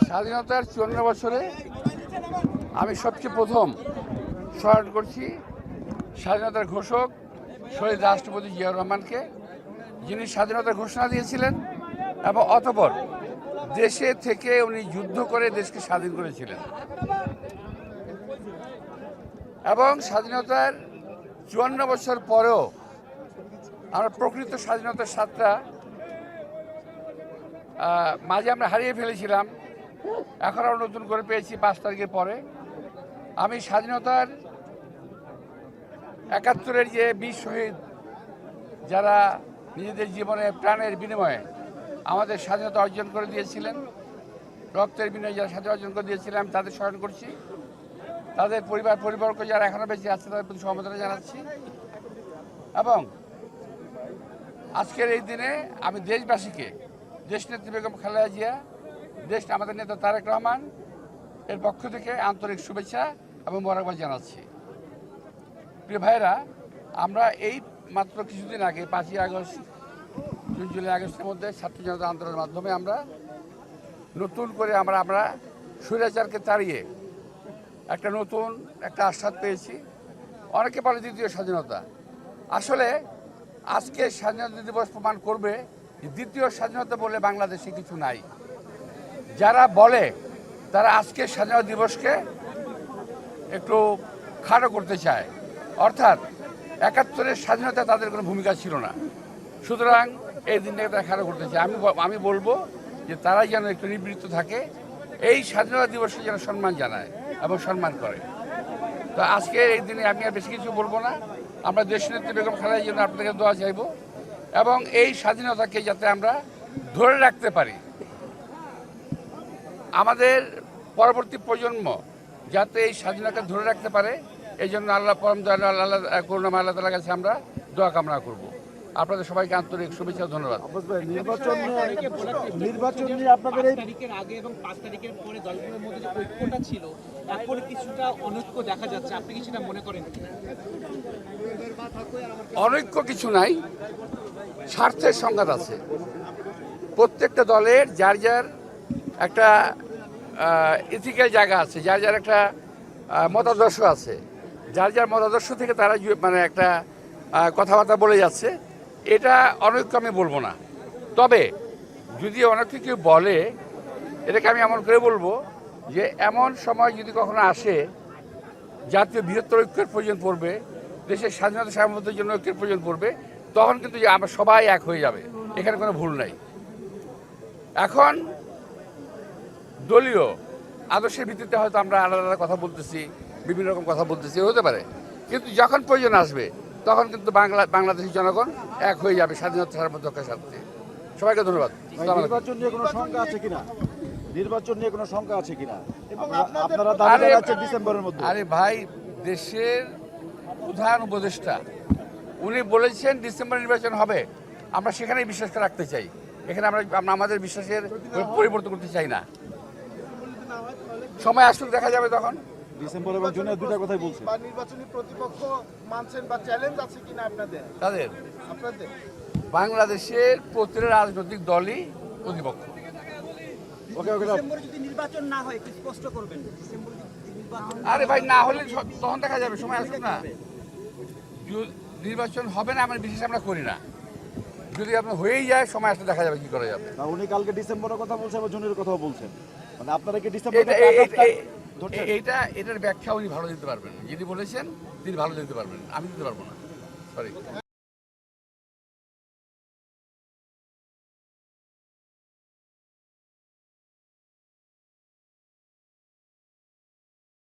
স্বাধীনতার ৫৪ বছরে আমি সবচেয়ে প্রথম স্মরণ করছি স্বাধীনতার ঘোষক শহীদ রাষ্ট্রপতি জিয়াউর রহমানকে, যিনি স্বাধীনতার ঘোষণা দিয়েছিলেন এবং অতঃপর দেশে থেকে উনি যুদ্ধ করে দেশকে স্বাধীন করেছিলেন। এবং স্বাধীনতার ৫৪ বছর পরেও আমরা প্রকৃত স্বাধীনতার স্বাদটা মাঝে আমরা হারিয়ে ফেলেছিলাম, এখন আমরা নতুন করে পেয়েছি ৫ তারিখের পরে। আমি স্বাধীনতার ৭১-এর যে বীর শহীদ যারা নিজেদের জীবনে প্রাণের বিনিময়ে আমাদের স্বাধীনতা অর্জন করে দিয়েছিলেন, রক্তের বিনিময়ে যারা স্বাধীনতা অর্জন করে দিয়েছিলাম, তাদের স্মরণ করছি। তাদের পরিবারবর্গ যারা এখনও বেঁচে আছে তাদের প্রতি সমবেদনা জানাচ্ছি। এবং আজকের এই দিনে আমি দেশবাসীকে, দেশনেত্রী বেগম খালেদা জিয়া, আমাদের নেতা তারেক রহমান এর পক্ষ থেকে আন্তরিক শুভেচ্ছা এবং মোবারকবাদ জানাচ্ছি। প্রিয় ভাইরা, আমরা এই মাত্র কিছুদিন আগে ৫ই আগস্ট, জুন, জুলাই, আগস্টের মধ্যে ছাত্র জনতা আন্দোলনের মাধ্যমে আমরা নতুন করে আমরা স্বৈরাচারকে তাড়িয়ে একটা আস্বাদ পেয়েছি। অনেকে বলে দ্বিতীয় স্বাধীনতা। আসলে আজকে স্বাধীনতা দিবস প্রমাণ করবে যে দ্বিতীয় স্বাধীনতা বলে বাংলাদেশে কিছু নাই। যারা বলে তারা আজকে স্বাধীনতা দিবসকে একটু খাটো করতে চায়, অর্থাৎ ৭১-এর স্বাধীনতা তাদের কোনো ভূমিকা ছিল না, সুতরাং এই দিনটাকে তারা খাটো করতে চায়। আমি বলবো যে তারাই যেন একটু নিবৃত্ত থাকে, এই স্বাধীনতা দিবসকে যেন সম্মান জানায় এবং সম্মান করে। তো আজকে এই দিনে আমি আর বেশি কিছু বলবো না। আমরা দেশনেত্রী বেগম খালেদার জন্য আপনাদের দোয়া চাইব এবং এই স্বাধীনতাকে যাতে আমরা ধরে রাখতে পারি, আমাদের পরবর্তী প্রজন্ম যাতে এই স্বাধীনতাকে ধরে রাখতে পারে, এই জন্য আল্লাহ পরম দয়ালু আল্লাহ করুণাময় আল্লাহ তাআলার কাছে আমরা দোয়া কামনা করব। আপনাদের সবাইকে আন্তরিক শুভেচ্ছা ও ধন্যবাদ। নির্বাচন নিয়ে আপনাদের এই তারিখের আগে এবং ৫ তারিখের পরে দলগুলোর মধ্যে যে ঐক্যটা ছিল, তারপরে কিছুটা অনৈক্য দেখা যাচ্ছে, আপনি কি সেটা মনে করেন? অনৈক্য কিছু নাই, স্বার্থের সংঘাত আছে। প্রত্যেকটা দলের যার যার একটা ইথিক্যাল জায়গা আছে, যার যার একটা মতাদর্শ আছে, যার যার মতাদর্শ থেকে তারা একটা কথাবার্তা বলে যাচ্ছে। এটা অনৈক্য আমি বলবো না। তবে যদি অনৈক্য কেউ বলে, এটাকে আমি এমন করে বলবো যে এমন সময় যদি কখনো আসে জাতীয় বৃহত্তর ঐক্যের প্রয়োজন পড়বে, দেশের স্বাধীনতা সার্বভৌমত্বের জন্য ঐক্যের প্রয়োজন পড়বে, তখন কিন্তু আমরা সবাই এক হয়ে যাবে, এখানে কোনো ভুল নাই। এখন দলীয় আদর্শের ভিত্তিতে হয়তো আমরা আলাদা আলাদা কথা বলতেছি, বিভিন্ন রকম কথা বলতেছি, হতে পারে, কিন্তু যখন প্রয়োজন আসবে তখন কিন্তু বাংলাদেশের জনগণ এক হয়ে যাবে স্বাধীনতা সার্বভৌমত্বের স্বার্থে। সবাইকে ধন্যবাদ। নির্বাচন নিয়ে কোনো শঙ্কা আছে কিনা? নির্বাচন নিয়ে কোনো শঙ্কা আছে কিনা? আপনারা দাবি জানাচ্ছেন ডিসেম্বরের মধ্যে। আরে ভাই, দেশের প্রধান উপদেষ্টা উনি বলেছেন ডিসেম্বর নির্বাচন হবে, আমরা সেখানেই বিশ্বাস রাখতে চাই। এখানে আমরা আমাদের বিশ্বাসের পরিবর্তন করতে চাই না। সময় আসুক, দেখা যাবে তখন। ডিসেম্বর এবং জুনের দুটো কথাই বলছেন। নির্বাচনী প্রতিপক্ষ মানছেন বা চ্যালেঞ্জ আছে কিনা আপনাদের? আপনাদের বাংলাদেশের প্রতিটা রাজনৈতিক দলই প্রতিপক্ষ। ডিসেম্বরে যদি নির্বাচন না হয় কি স্পষ্ট করবেন? ডিসেম্বরে যদি নির্বাচন আরে ভাই, না হলে তখন দেখা যাবে, সময় আসুক না। নির্বাচন হবে না আমার বিশেষ আমরা করি না, যদি আপনার হয়েই যায় সময় আসলে দেখা যাবে কি করা যাবে। উনি কালকে ডিসেম্বরের কথা বলছেন এবং জুনের কথাও বলছেন, মানে আপনারা কি ডিসেম্বর এটার ব্যাখ্যা উনি ভালো দিতে পারবেন। যিনি বলেছেন তিনি ভালো দিতে পারবেন, আমি দিতে পারবো না, সরি।